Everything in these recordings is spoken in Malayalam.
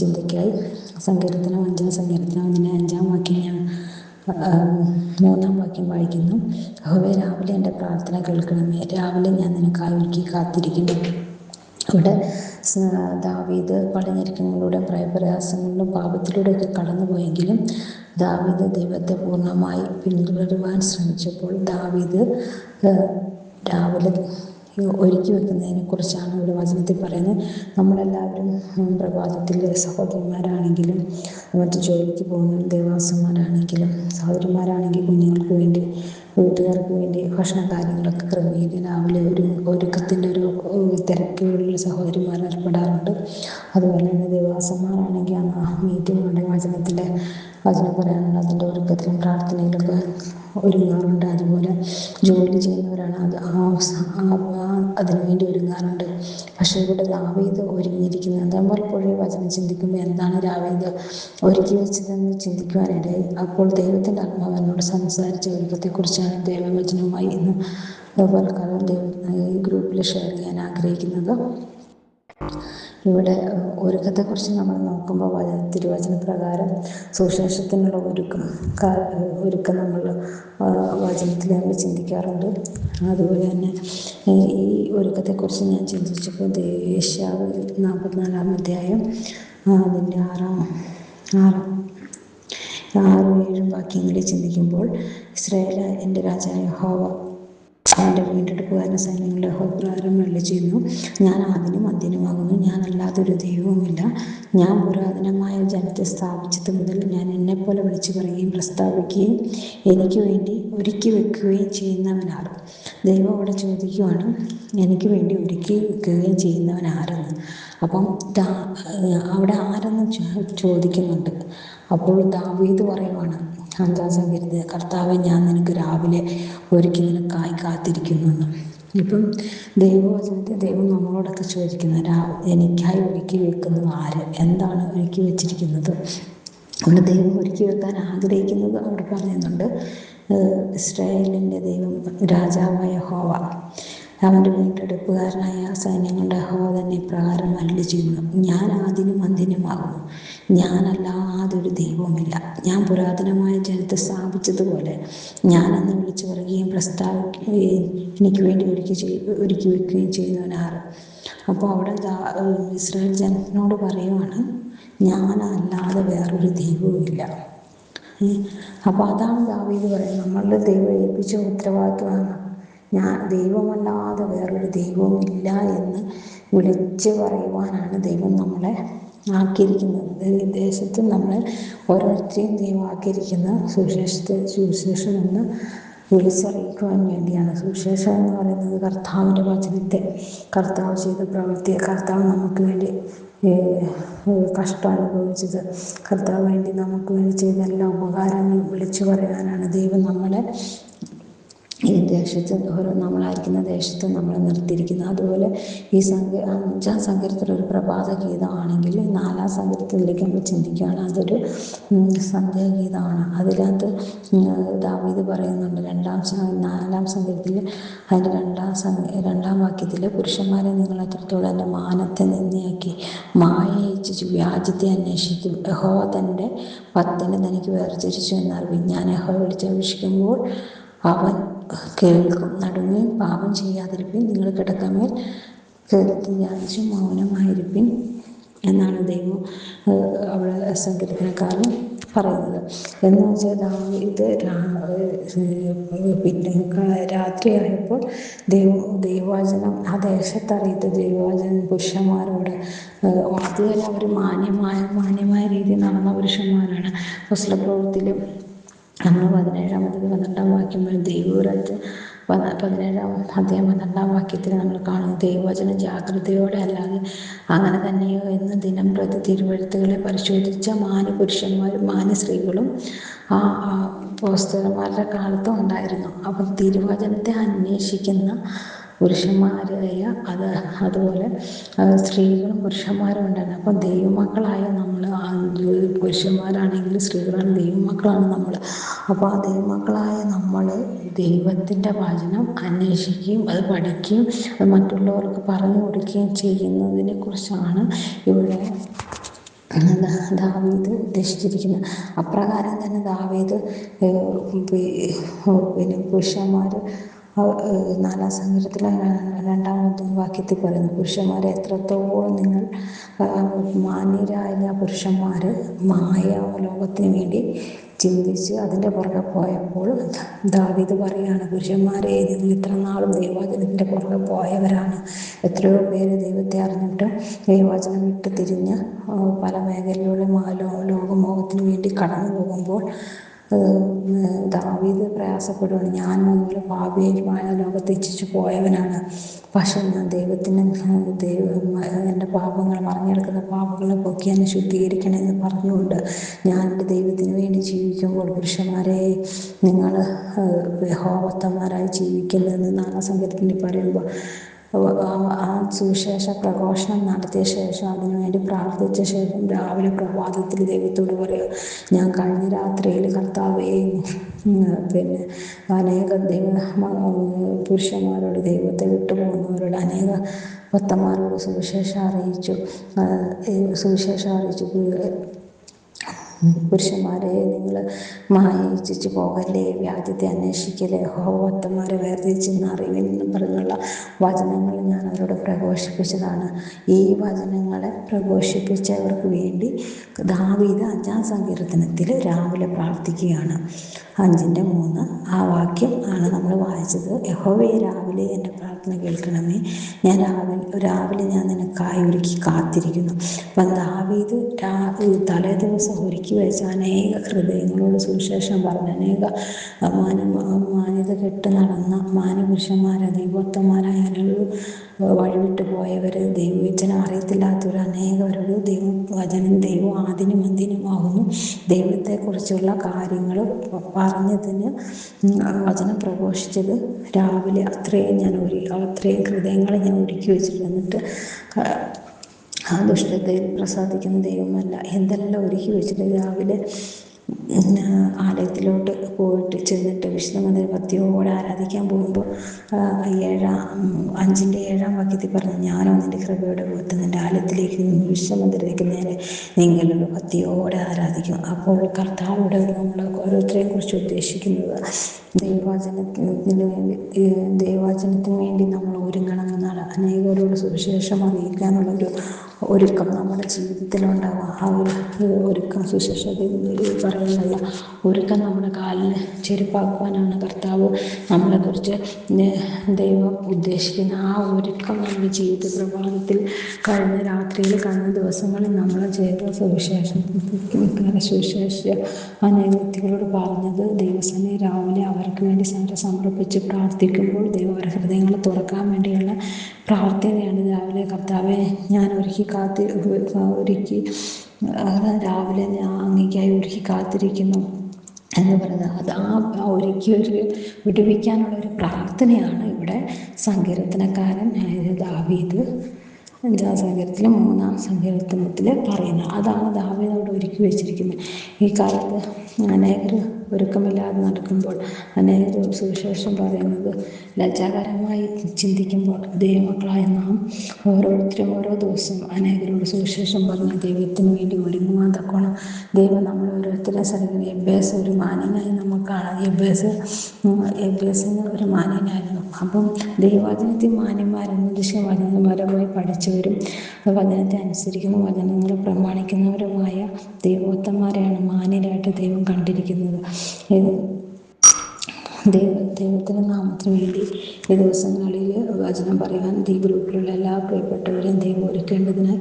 ചിന്തയ്ക്കായി സങ്കീർത്തനം 5-ാം സങ്കീർത്തനം അതിൻ്റെ 5-ാം വാക്യം ഞാൻ 3-ാം വാക്യം വായിക്കുന്നു. യഹോവേ, രാവിലെ എൻ്റെ പ്രാർത്ഥന കേൾക്കണമേ, രാവിലെ ഞാൻ നിനക്കായി ഒരുക്കി കാത്തിരിക്കുന്നു. ഇവിടെ ദാവീദ് പലഞെരുക്കങ്ങളിലൂടെയും ഭയപ്രയാസങ്ങളിലും പാപത്തിലൂടെയൊക്കെ കടന്നുപോയെങ്കിലും ദാവീദ് ദൈവത്തെ പൂർണ്ണമായി പിന്തുടരുവാൻ ശ്രമിച്ചപ്പോൾ ദാവീദ് രാവിലെ ഒരുക്കി വെക്കുന്നതിനെ കുറിച്ചാണ് ഇവിടെ വചനത്തിൽ പറയുന്നത്. നമ്മളെല്ലാവരും പ്രഭാതത്തിൽ സഹോദരന്മാരാണെങ്കിലും മറ്റു ജോലിക്ക് പോകുന്ന ദേവാസന്മാരാണെങ്കിലും സഹോദരന്മാരാണെങ്കിൽ കുഞ്ഞുങ്ങൾക്ക് വേണ്ടി വീട്ടുകാർക്ക് വേണ്ടി ഭക്ഷണ കാര്യങ്ങളൊക്കെ ക്രമീകരിച്ച് രാവിലെ ഒരുക്കത്തിൻ്റെ ഒരു തിരക്കുകളിൽ സഹോദരിമാർ ഏർപ്പെടാറുണ്ട്. അതുപോലെ തന്നെ ദേവാസന്മാരാണെങ്കിൽ മീറ്റിങ്ങുകളുടെ വചനം പറയാനുണ്ട്, അതിൻ്റെ ഒരുക്കത്തിലും പ്രാർത്ഥനയിലൊക്കെ ഒരുങ്ങാറുണ്ട്. അതുപോലെ ജോലി ചെയ്യുന്നവരാണ് അതിനുവേണ്ടി ഒരുങ്ങാറുണ്ട്. പക്ഷേ ഇവിടെ ദാവീദ് ഒരുങ്ങിയിരിക്കുന്നത് നമ്മൾ പലപ്പോഴും വചനം ചിന്തിക്കുമ്പോൾ എന്താണ് ദാവീദ് ഒരുക്കി വെച്ചതെന്ന് ചിന്തിക്കുവാനിടയായി. അപ്പോൾ ദൈവത്തിൻ്റെ ആത്മാവ് എന്നോട് സംസാരിച്ച ഒരുക്കത്തെക്കുറിച്ചാണ് ദൈവവചനവുമായി ഇന്ന് പലക്കാലം ഈ ഗ്രൂപ്പിൽ ഷെയർ ചെയ്യാൻ ആഗ്രഹിക്കുന്നത്. ഇവിടെ ഒരുക്കത്തെക്കുറിച്ച് നമ്മൾ നോക്കുമ്പോൾ തിരുവചന പ്രകാരം സുവിശേഷത്തിനുള്ള ഒരുക്കം നമ്മൾ വചനത്തിൽ നമ്മൾ ചിന്തിക്കാറുണ്ട്. അതുപോലെ തന്നെ ഈ ഒരുക്കത്തെക്കുറിച്ച് ഞാൻ ചിന്തിച്ചപ്പോൾ യെശയ്യാവ് 44-ാം അധ്യായം അതിൻ്റെ 6-7 വാക്യങ്ങളിൽ ചിന്തിക്കുമ്പോൾ, ഇസ്രായേൽ എൻ്റെ രാജാവായ യഹോവ അവൻ്റെ വീണ്ടെടുപ്പുകാരൻ സൈന്യങ്ങളുടെ യഹോവ ഇപ്രകാരം അരുളിച്ചെയ്യുന്നു, ഞാൻ ആദിയും അന്ത്യനുമാകുന്നു, ഞാനല്ലാതൊരു ദൈവവുമില്ല. ഞാൻ പുരാതനമായ ജനത്തെ സ്ഥാപിച്ചത് മുതൽ ഞാൻ എന്നെപ്പോലെ വിളിച്ചു പറയുകയും പ്രസ്താവിക്കുകയും എനിക്ക് വേണ്ടി ഒരുക്കി വെക്കുകയും ചെയ്യുന്നവനാണ്. ദൈവം അവിടെ ചോദിക്കുവാണ്, എനിക്ക് വേണ്ടി ഒരുക്കി വെക്കുകയും ചെയ്യുന്നവൻ ആരെന്ന്. അപ്പം അവിടെ ആരെന്ന് ചോദിക്കുന്നുണ്ട്. അപ്പോൾ ദാവീദ് പറയുവാണ് 5-ാം സങ്കീർത്തനത്തിൽ, കർത്താവേ, ഞാൻ നിനക്ക് രാവിലെ ഒരുക്കി നിനക്കായി കാത്തിരിക്കുന്നു എന്ന്. ഇപ്പം ദൈവവചനത്തെ ദൈവം നമ്മളോടൊക്കെ ചോദിക്കുന്നത്, എനിക്കായി ഒരുക്കി വെക്കുന്നത് ആര്, എന്താണ് ഒരുക്കി വെച്ചിരിക്കുന്നത്. അവിടെ ദൈവം ഒരുക്കി വെക്കാൻ ആഗ്രഹിക്കുന്നത് അവിടെ പറയുന്നുണ്ട്. ഇസ്രായേലിൻ്റെ ദൈവം രാജാവായ യഹോവ അവൻ്റെ വീണ്ടെടുപ്പുകാരനായ സൈന്യങ്ങളുടെ യഹോവ തന്നെ ഇപ്രകാരം അരുളിച്ചെയ്യുന്നു, ഞാൻ ആദിയും അന്ത്യനുമാകുന്നു, ഞാനല്ലാതൊരു ദൈവവുമില്ല. ഞാൻ പുരാതനമായ ജനത്തെ സ്ഥാപിച്ചതുപോലെ ഞാൻ അന്ന് വിളിച്ചു പറയുകയും പ്രസ്താവിക്കുകയും എനിക്ക് വേണ്ടി ഒരുക്കി വെക്കുകയും ചെയ്യുന്നവനാറ്. അപ്പോൾ അവിടെ ഇസ്രായേൽ ജനത്തിനോട് പറയുവാണ്, ഞാനല്ലാതെ വേറൊരു ദൈവവുമില്ല. അപ്പോൾ അതാണ് ദാവീദ് പറയുന്നത്, നമ്മളുടെ ദൈവം ഏൽപ്പിച്ച ഉത്തരവാദിത്വമാണ്. ദൈവമല്ലാതെ വേറൊരു ദൈവവും ഇല്ല എന്ന് വിളിച്ച് പറയുവാനാണ് ദൈവം നമ്മളെ ആക്കിയിരിക്കുന്നത്. ദേശത്ത് നമ്മളെ ഓരോരുത്തരെയും ദൈവം ആക്കിയിരിക്കുന്ന സുവിശേഷം എന്ന് വിളിച്ചറിയിക്കുവാൻ വേണ്ടിയാണ്. സുവിശേഷം എന്ന് പറയുന്നത് കർത്താവിൻ്റെ വചനത്തെ, കർത്താവ് ചെയ്ത പ്രവൃത്തിയെ, കർത്താവ് നമുക്ക് വേണ്ടി കഷ്ടം അനുഭവിച്ചത്, കർത്താവ് വേണ്ടി നമുക്ക് വേണ്ടി ചെയ്ത എല്ലാ ഉപകാരങ്ങളും വിളിച്ചു പറയാനാണ് ദൈവം നമ്മളെ ഈ ദേശത്ത് നമ്മളായിരിക്കുന്ന ദേശത്ത് നമ്മളെ നിർത്തിയിരിക്കുന്നത്. അതുപോലെ ഈ 5-ാം സങ്കീർത്തനം ഒരു പ്രഭാത ഗീതമാണെങ്കിൽ 4-ാം സങ്കീർത്തനത്തിലേക്ക് നമ്മൾ ചിന്തിക്കുകയാണ്, അതൊരു സന്ധ്യാഗീതമാണ്. അതിനകത്ത് ദാവീദ് പറയുന്നുണ്ട് 4-ാം സങ്കീർത്തനത്തിൽ അതിൻ്റെ 2-ാം വാക്യത്തിൽ, പുരുഷന്മാരെ നിങ്ങൾ എത്രത്തോളം എൻ്റെ മാനത്തെ നിന്നയാക്കി മായയിച്ച് വ്യാജത്തെ അന്വേഷിക്കും, യഹോവ തൻ്റെ ഭക്തനെ തനിക്ക് വേർതിരിച്ചു എന്നറിവിൻ. ഞാൻ യഹോവ വിളിച്ചപേക്ഷിക്കുമ്പോൾ അവൻ കേൾക്കും, നടുങ്ങുകയും പാപം ചെയ്യാതിരിപ്പിൻ, നിങ്ങൾ കിടക്കമേൽ കയറി ധ്യാനിച്ച് മൗനമായിരിപ്പിൻ എന്നാണ് ദൈവം അവിടെ സങ്കീർത്തനക്കാരൻ പറയുന്നത്. എന്ന് വെച്ചാൽ ദാവീദ് പിന്നെ രാത്രിയായപ്പോൾ ദൈവവചനം ആ ദേശത്തറിയത് ദൈവവചനം പുരുഷന്മാരോട്, അതുവരെ അവർ മാന്യമായ രീതിയിൽ നടന്ന പുരുഷന്മാരാണ്. പുസ്തകപ്രവൃത്തിയിലും നമ്മൾ 17-12 വാക്യം ദൈവരാജ്യം 17-ാം അധ്യായം 12-ാം വാക്യത്തിൽ നമ്മൾ കാണുന്നു, ദൈവവചനം ജാഗ്രതയോടെ അല്ലാതെ അങ്ങനെ തന്നെയോ എന്ന് ദിനം പ്രതി തിരുവെഴുത്തുകളെ പരിശോധിച്ച പുരുഷന്മാരും സ്ത്രീകളും ആ അപ്പോസ്തലന്മാരുടെ കാലത്തും ഉണ്ടായിരുന്നു. അപ്പം തിരുവചനത്തെ അന്വേഷിക്കുന്ന പുരുഷന്മാരായ അതുപോലെ സ്ത്രീകളും പുരുഷന്മാരും ഉണ്ടായിരുന്നു. അപ്പം ദൈവമക്കളായ നമ്മൾ പുരുഷന്മാരാണെങ്കിലും സ്ത്രീകളാണ്, ദൈവമക്കളാണ് നമ്മൾ. അപ്പോൾ ആ ദൈവമക്കളായ നമ്മൾ ദൈവത്തിൻ്റെ വചനം അന്വേഷിക്കുകയും അത് പഠിക്കുകയും അത് മറ്റുള്ളവർക്ക് പറഞ്ഞു കൊടുക്കുകയും ചെയ്യുന്നതിനെ കുറിച്ചാണ് ഇവിടെ ദാവീദ് ഉദ്ദേശിച്ചിരിക്കുന്നത്. അപ്രകാരം തന്നെ ദാവീദ് പിന്നെ പുരുഷന്മാർ 4-ാം സങ്കീർത്തനത്തിലെ 2-ാമത്തെ വാക്യത്തിൽ പറയുന്നു, പുരുഷന്മാരെ എത്രത്തോളം നിങ്ങൾ മാന്യരായ പുരുഷന്മാർ ലോകത്തിന് വേണ്ടി ചിന്തിച്ച് അതിൻ്റെ പുറകെ പോയപ്പോൾ ദാവീദ് പറയുകയാണ്, പുരുഷന്മാരെ നിങ്ങൾ ഇത്ര നാളും ദൈവവചനത്തിൻ്റെ പുറകെ പോയവരാണ്. എത്രയോ പേര് ദൈവത്തെ അറിഞ്ഞിട്ട് ദൈവവചനം വിട്ട് തിരിഞ്ഞ് പല മേഖലയിലൂടെ ലോകമോഹത്തിന് വേണ്ടി കടന്നു പോകുമ്പോൾ ദാവീദ് പ്രയാസപ്പെടുകയാണ്, ഞാൻ മുതൽ പാപിയുമായ ലോകത്തെ ഇച്ഛിച്ചു പോയവനാണ്. പക്ഷെ ഞാൻ എൻ്റെ പാപങ്ങൾ മറിഞ്ഞെടുക്കുന്ന പാപങ്ങളെ പൊക്കി എന്നെ ശുദ്ധീകരിക്കണമെന്ന് പറഞ്ഞുകൊണ്ട് ഞാൻ എൻ്റെ ദൈവത്തിന് വേണ്ടി ജീവിക്കുമ്പോൾ പുരുഷന്മാരെ നിങ്ങൾ യഹോവത്തന്മാരായി ജീവിക്കുന്നതെന്ന് 4-ാം സങ്കീർത്തനത്തിൽ പറയുമ്പോൾ ആ സുവിശേഷ പ്രഘോഷണം നടത്തിയ ശേഷം അതിനുവേണ്ടി പ്രാർത്ഥിച്ച ശേഷം രാവിലെ പ്രഭാതത്തിൽ ദൈവത്തോട് പറയുക, ഞാൻ കഴിഞ്ഞ രാത്രിയിൽ കർത്താവേ പിന്നെ അനേക പുരുഷന്മാരോട് ദൈവത്തെ വിട്ടുപോകുന്നവരോട് അനേക ഭക്തന്മാരോട് സുവിശേഷം അറിയിച്ചു. പുരുഷന്മാരെ നിങ്ങൾ മായിച്ചിച്ച് പോകല്ലേ, വ്യാജത്തെ അന്വേഷിക്കലേ, ഭക്തന്മാരെ വേർതിരിച്ചെന്ന് അറിവിനെന്നും പറഞ്ഞുള്ള വചനങ്ങൾ ഞാൻ അവരോട് പ്രഘോഷിപ്പിച്ചതാണ്. ഈ വചനങ്ങളെ പ്രഘോഷിപ്പിച്ചവർക്ക് വേണ്ടി ദാവീദ് 5-ാം സങ്കീർത്തനത്തിൽ രാവിലെ പ്രാർത്ഥിക്കുകയാണ്. 5:3 ആ വാക്യം ആണ് നമ്മൾ വായിച്ചത്. യഹോവേ, രാവിലെ എൻ്റെ പ്രാർത്ഥന കേൾക്കണമേ, ഞാൻ രാവിലെ ഞാൻ നിനക്കായി ഒരുക്കി കാത്തിരിക്കുന്നു. അപ്പം ദാവീദ് തലേ ദിവസം ഒരുക്കി വെച്ച അനേക ഹൃദയങ്ങളോട് സുവിശേഷം പറഞ്ഞ അനേക മാന്യത കെട്ട് നടന്ന മാന്യപുരുഷന്മാരെ ദൈവോത്തന്മാരായ വഴിവിട്ട് പോയവർ ദൈവവചനം അറിയത്തില്ലാത്തവർ അനേകവരോട് ദൈവം ആദിനും അന്തിനുമാകുന്നു ദൈവത്തെക്കുറിച്ചുള്ള കാര്യങ്ങൾ പറഞ്ഞതിന് വചനം പ്രഘോഷിച്ചത് രാവിലെ അത്രയും ഹൃദയങ്ങളെ ഞാൻ ഒരുക്കി വെച്ചിട്ട്, എന്നിട്ട് ആ ദുഷ്ടതയിൽ പ്രസാദിക്കുന്ന ദൈവമല്ല, എന്തെല്ലാം ഒരുക്കി വെച്ചിട്ട് രാവിലെ ആലയത്തിലോട്ട് പോയിട്ട് ചെന്നിട്ട് വിശുദ്ധമന്ദിരം ഭക്തിയോടെ ആരാധിക്കാൻ പോകുമ്പോൾ 5:7 വാക്യത്തിൽ പറഞ്ഞു, ഞാനോ നിൻ്റെ കൃപയുടെ പുറത്ത് നിൻ്റെ ആലയത്തിലേക്ക് വിശുദ്ധമന്ദിരത്തിലേക്ക് നേരെ നിങ്ങളുടെ ഭക്തിയോടെ ആരാധിക്കും. അപ്പോൾ കർത്താവിടെ നമ്മൾ ഓരോരുത്തരെയും കുറിച്ച് ഉദ്ദേശിക്കുന്നത് ദൈവവചനത്തിന് വേണ്ടി നമ്മൾ ഒരുങ്ങണമെന്നാണ്. അനേകരോട് സുവിശേഷം അറിയിക്കാനുള്ളൊരു ഒരുക്കം നമ്മുടെ ജീവിതത്തിലുണ്ടാകും. ആ ഒരു ഒരുക്കം സുശേഷത്തിൽ പറയുന്നതല്ല, ഒരുക്കം നമ്മുടെ കാലിന് ചെരുപ്പാക്കുവാനാണ് കർത്താവ് നമ്മളെക്കുറിച്ച് ദൈവം ഉദ്ദേശിക്കുന്ന. ആ ഒരുക്കം നമ്മുടെ ജീവിത പ്രഭാതത്തിൽ കഴിഞ്ഞ രാത്രിയിൽ കഴിഞ്ഞ ദിവസങ്ങളിൽ നമ്മൾ ചെയ്ത സുവിശേഷ അനേക വ്യക്തികളോട് പറഞ്ഞത് ദൈവസമയം രാവിലെ അവർക്ക് വേണ്ടി സമർപ്പിച്ച് പ്രാർത്ഥിക്കുമ്പോൾ ദൈവം അവരുടെ ഹൃദയങ്ങളെ തുറക്കാൻ വേണ്ടിയുള്ള പ്രാർത്ഥനയാണ്. രാവിലെ കർത്താവെ ഞാൻ രാവിലെ ഞാൻ അങ്ങേയ്ക്കായി ഒരുക്കി കാത്തിരിക്കുന്നു എന്ന് പറയുന്നത്. അത് ആ ഒരുക്കി വിടുവിക്കാനുള്ളൊരു പ്രാർത്ഥനയാണ് ഇവിടെ സങ്കീർത്തനക്കാരൻ ദാവീദ് 5-ാം സങ്കീർത്തനത്തിൽ 3-ാം സങ്കീർത്തനത്തിൽ പറയുന്നത്. അതാണ് ദാവീദ് അവിടെ ഒരുക്കി വെച്ചിരിക്കുന്നത്. ഈ കാലത്ത് അനേകർ ഒരുക്കമില്ലാതെ നടക്കുമ്പോൾ അനേകർ സുവിശേഷം പറയുന്നത് ലജ്ജാകരമായി ചിന്തിക്കുമ്പോൾ ദൈവമക്കളായ നാം ഓരോരുത്തരും ഓരോ ദിവസം അനേകരോട് സുവിശേഷം പറഞ്ഞ് ദൈവത്തിന് വേണ്ടി ഒരുങ്ങുവാൻ തക്കോണം ദൈവം നമ്മൾ ഓരോരുത്തരെ ശ്രമിക്കുന്നത്. എബ്ബേസ് ഒരു മാന്യനായി നമുക്കാണ്. എബ്ബേസിന് ഒരു മാന്യനായിരുന്നു. അപ്പം ദൈവവചനത്തിൽ മാന്യന്മാരെന്ന് വചനപരമായി പഠിച്ചവരും വചനത്തെ അനുസരിക്കുന്ന വചനങ്ങളെ പ്രമാണിക്കുന്നവരുമായ ദൈവോത്തന്മാരെയാണ് മാന്യരായിട്ട് ദൈവം കണ്ടിരിക്കുന്നത്. ദൈവത്തിൻ്റെ നാമത്തിന് വേണ്ടി ഈ ദിവസങ്ങളിൽ വചനം പറയുവാൻ ഈ ഗ്രൂപ്പിലുള്ള എല്ലാ പ്രിയപ്പെട്ടവരെയും ദൈവം ഒരുക്കേണ്ടതിനായി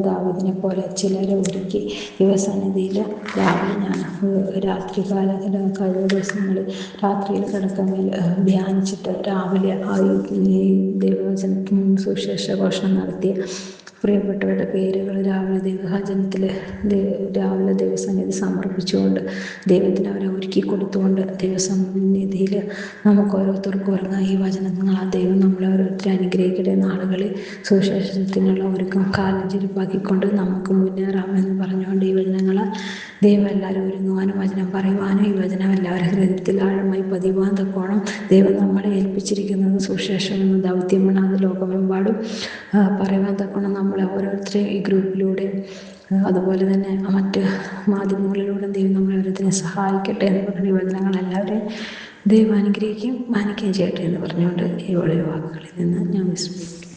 ദാവീദിനെ പോലെ ചിലരെ ഒരുക്കി ദൈവസന്നിധിയിൽ രാവിലെ ഞാൻ കഴിഞ്ഞ ദിവസങ്ങളിൽ രാത്രിയിൽ കിടക്കമേൽ ധ്യാനിച്ചിട്ട് രാവിലെ ഈ ദൈവവചനത്തിന് സുവിശേഷ ഘോഷണം നടത്തിയ പ്രിയപ്പെട്ടവരുടെ പേരുകൾ രാവിലെ ദൈവസന്നിധി സമർപ്പിച്ചുകൊണ്ട് ദൈവത്തിന് അവരെ ഒരുക്കി കൊടുത്തുകൊണ്ട് ദൈവസന്നിധിയിൽ നമുക്ക് ഓരോരുത്തർക്കും ഉറങ്ങാം. ഈ വചനങ്ങൾ ആ ദൈവം നമ്മളെ ഓരോരുത്തരെ അനുഗ്രഹിക്കട്ടെ. നാളുകളിൽ സുവിശേഷത്തിനുള്ള ഒരുക്കം കാലം ചെരുപ്പാക്കിക്കൊണ്ട് നമുക്ക് മുന്നേറാമെന്ന് പറഞ്ഞുകൊണ്ട് ഈ വചനങ്ങൾ ദൈവം എല്ലാവരും ഒരുങ്ങുവാനും വചനം പറയുവാനും ഈ വചനം എല്ലാവരുടെ ഹൃദയത്തിൽ ആഴമായി പതിവാൻ തക്കോണം ദൈവം നമ്മളെ ഏൽപ്പിച്ചിരിക്കുന്നത് സുവിശേഷം എന്ന ദൗത്യമാണ്. അത് ലോകമെമ്പാടും പറയുവാൻ തക്കോണം നമ്മൾ നമ്മളെ ഓരോരുത്തരെയും ഈ ഗ്രൂപ്പിലൂടെയും അതുപോലെ തന്നെ മറ്റ് മാധ്യമങ്ങളിലൂടെ ദൈവം നമ്മളെ ഓരോരുത്തരെയും സഹായിക്കട്ടെ എന്ന് പറഞ്ഞ വചനങ്ങൾ എല്ലാവരെയും ദൈവം അനുഗ്രഹിക്കുകയും മാനിക്കുകയും ചെയ്യട്ടെ എന്ന് പറഞ്ഞുകൊണ്ട് ഈ വളരെ വാക്കുകളിൽ നിന്ന് ഞാൻ വിശ്രമിക്കുന്നു.